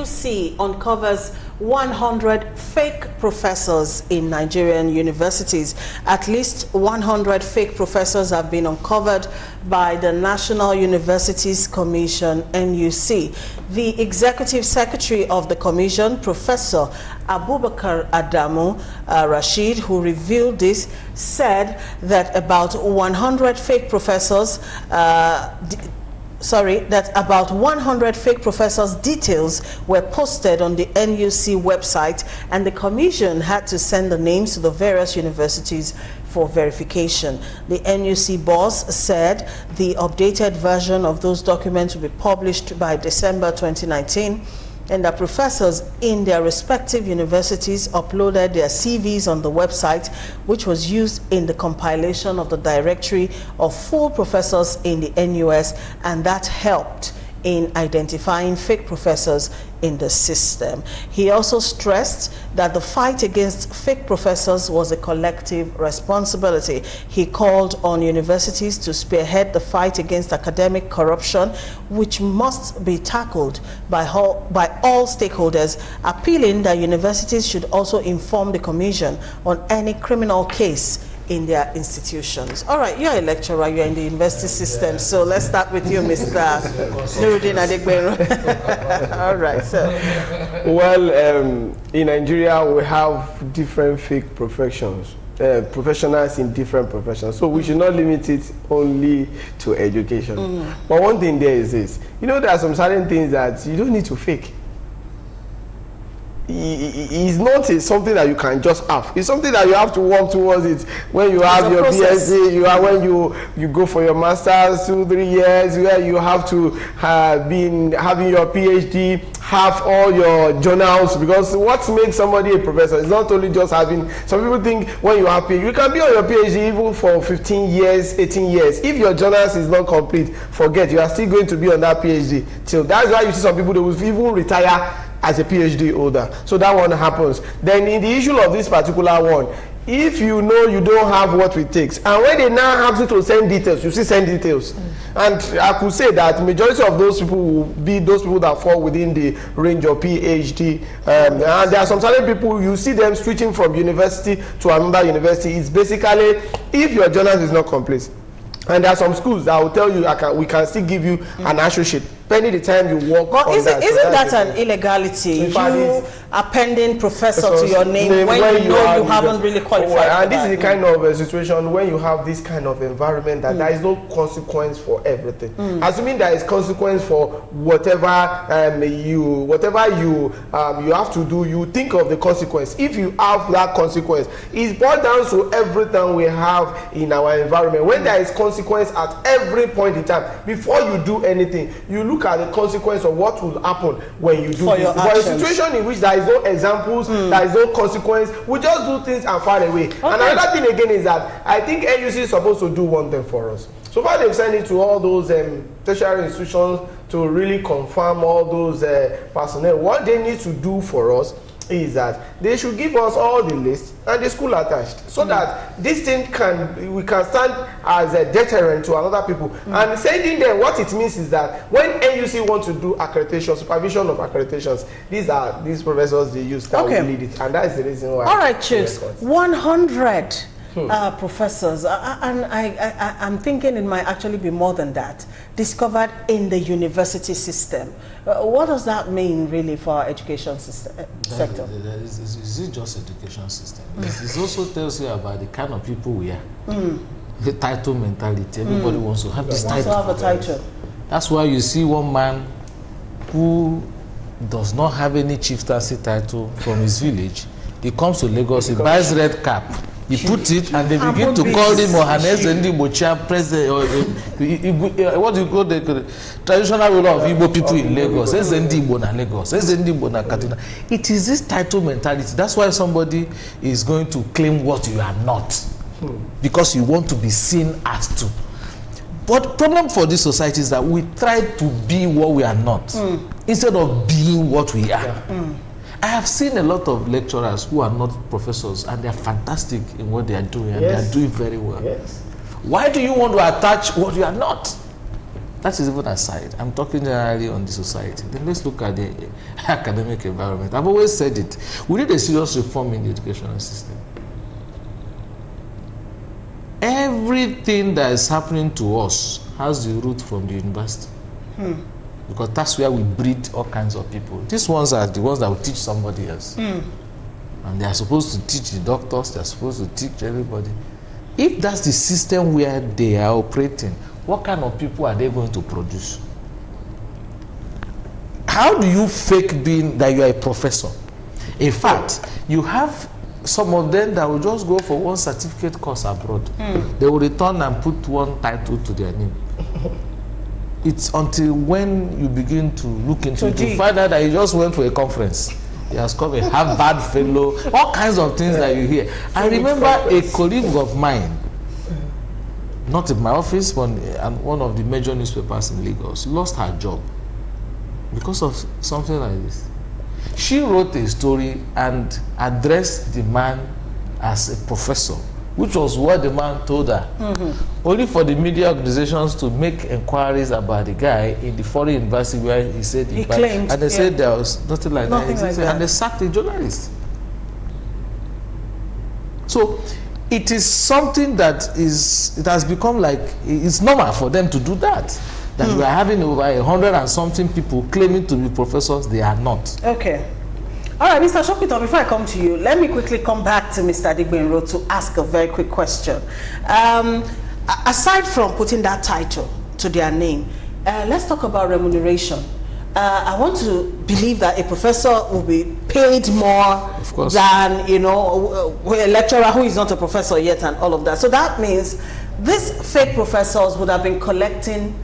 NUC uncovers 100 fake professors in Nigerian universities. At least 100 fake professors have been uncovered by the National Universities Commission, NUC. The Executive Secretary of the Commission, Professor Abubakar Adamu Rashid, who revealed this, said that about 100 fake professors that about 100 fake professors' details were posted on the NUC website, and the commission had to send the names to the various universities for verification. The NUC boss said the updated version of those documents will be published by December 2019, and that professors in their respective universities uploaded their CVs on the website, which was used in the compilation of the directory of full professors in the NUS, and that helped in identifying fake professors in the system. He also stressed that the fight against fake professors was a collective responsibility. He called on universities to spearhead the fight against academic corruption, which must be tackled by all stakeholders, appealing that universities should also inform the commission on any criminal case in their institutions. All right, you're a lecturer, you're in the university system, so let's start with you, Mr. Nuruddin Adegbero. All right, so. Well, in Nigeria, we have different fake professions, professionals in different professions, so we should not limit it only to education. But one thing there is this, you know, there are some certain things that you don't need to fake. It's not something that you can just have. It's something that you have to work towards it. When you have your PhD, when you go for your master's 2-3 years, where you have to having your PhD, have all your journals, because what makes somebody a professor is not only just having. Some people think when you have PhD, you can be on your PhD even for 15 years, 18 years. If your journals is not complete, forget, you are still going to be on that PhD till. That's why you see some people, they will even retire as a PhD holder. So that one happens. Then in the issue of this particular one, if you know you don't have what it takes, and when they now have to send details, you see send details. And I could say that majority of those people will be those people that fall within the range of PhD. And there are some certain people, you see them switching from university to another university. It's basically, if your journal is not complete, and there are some schools that will tell you, we can still give you an associate pending the time you work on that. Isn't that an illegality? You appending professor to your name when you know you haven't really qualified. And this is the kind of situation when you have this kind of environment that there is no consequence for everything. Assuming there is consequence for whatever you have to do, you think of the consequence. If you have that consequence, it's brought down to everything we have in our environment. When there is consequence at every point in time, before you do anything, you look at the consequence of what will happen when you do this. But a situation in which there is no examples, there is no consequence, we just do things and far away. Okay. And another thing again is that I think NUC is supposed to do one thing for us. So far they've sent it to all those tertiary institutions to really confirm all those personnel. What they need to do for us is that they should give us all the list and the school attached, so that this thing we can stand as a deterrent to another people. And sending them, what it means is that when NUC want to do accreditation, supervision of accreditations, these professors they use that will lead it, and that is the reason why. All right, Chiefs, 100 professors, and I'm thinking it might actually be more than that, discovered in the university system. What does that mean really for our education sector? Is it just education system? It also tells you about the kind of people we are. The title mentality. Everybody wants to have this title. Have a title. That's why you see one man who does not have any chieftaincy title from his village. He comes to Lagos, he buys red cap. He put it, and they begin to call him Dstv Ch, president, or what do you call the traditional ruler of Igbo people in Lagos? It is this title mentality. That's why somebody is going to claim what you are not, because you want to be seen as to. But the problem for this society is that we try to be what we are not, instead of being what we are. I have seen a lot of lecturers who are not professors, and they are fantastic in what they are doing, and they are doing very well. Why do you want to attach what you are not? That is even aside. I'm talking generally on the society. Then let's look at the academic environment. I've always said it. We need a serious reform in the educational system. Everything that is happening to us has the root from the university. Because that's where we breed all kinds of people. These ones are the ones that will teach somebody else. And they are supposed to teach the doctors, they are supposed to teach everybody. If that's the system where they are operating, what kind of people are they going to produce? How do you fake being that you are a professor? In fact, you have some of them that will just go for one certificate course abroad. They will return and put one title to their name. It's until when you begin to look into it to find out that he just went for a conference. He has come a Harvard fellow, all kinds of things that you hear. I remember a colleague of mine, not in my office, but one of the major newspapers in Lagos, lost her job because of something like this. She wrote a story and addressed the man as a professor, which was what the man told her. Only for the media organizations to make inquiries about the guy in the foreign university where he said he claimed, and they said there was nothing like that. And they sacked the journalist. So it is something that it has become like it's normal for them to do that. That we are having over 100 and something people claiming to be professors, they are not. Okay. All right, Mr. Shopito, before I come to you, let me quickly come back to Mr. Adigbenro to ask a very quick question. Aside from putting that title to their name, let's talk about remuneration. I want to believe that a professor will be paid more than, you know, a lecturer who is not a professor yet and all of that. So that means these fake professors would have been collecting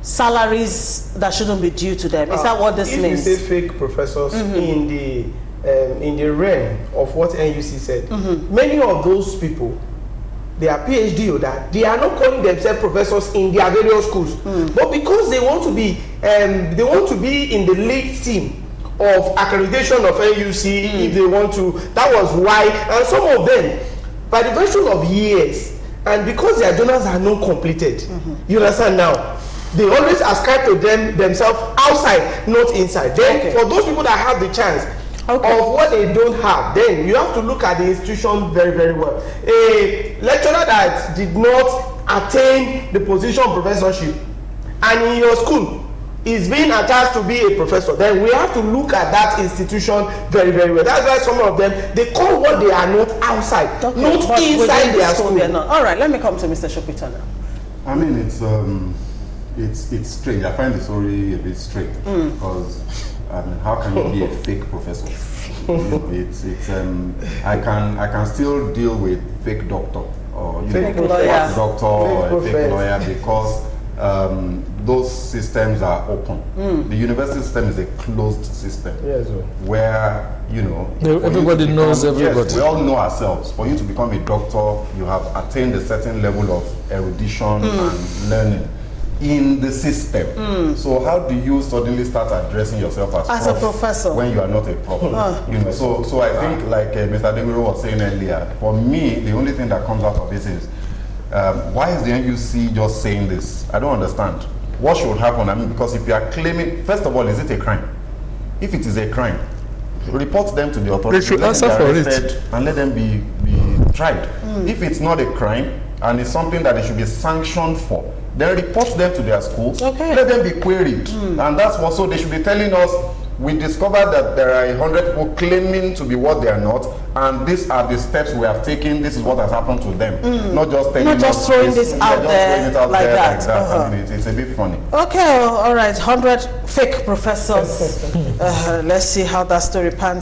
salaries that shouldn't be due to them. Is that what this means? If you say fake professors in the realm of what NUC said, many of those people, they are PhD or that they are not calling themselves professors in their various schools, but because they want to be in the lead team of accreditation of NUC, if they want to. That was why, and some of them, by the virtue of years, and because their journals are not completed, you understand now, they always ascribe to themselves outside, not inside. Then for those people that have the chance of what they don't have, then you have to look at the institution very, very well. A lecturer that did not attain the position of professorship and in your school is being attached to be a professor, then we have to look at that institution very, very well. That's why some of them, they call what they are not outside, not inside their school. All right, let me come to Mr. Shopito now. I mean, it's strange. I find the story a bit strange because I mean, how can you be a fake professor? I can still deal with fake doctor or fake doctor or a fake lawyer because those systems are open. The university system is a closed system where, you know, everybody knows everybody. Yes, we all know ourselves. For you to become a doctor, you have attained a certain level of erudition and learning in the system. So how do you suddenly start addressing yourself as a professor when you are not a prof? You know, so I think, like Mr. Adigbenro was saying earlier, for me, the only thing that comes out of this is why is the NUC just saying this? I don't understand. What should happen? I mean, because if you are claiming, first of all, is it a crime? If it is a crime, report them to the authorities. They should answer for it and let them be tried. If it's not a crime and it's something that they should be sanctioned for, then report them to their schools. Let them be queried, and that's what. So they should be telling us, we discovered that there are 100 people claiming to be what they are not, and these are the steps we have taken. This is what has happened to them. Not just telling us throwing this out there like that. I mean, it's a bit funny. Okay, all right, 100 fake professors. Let's see how that story pans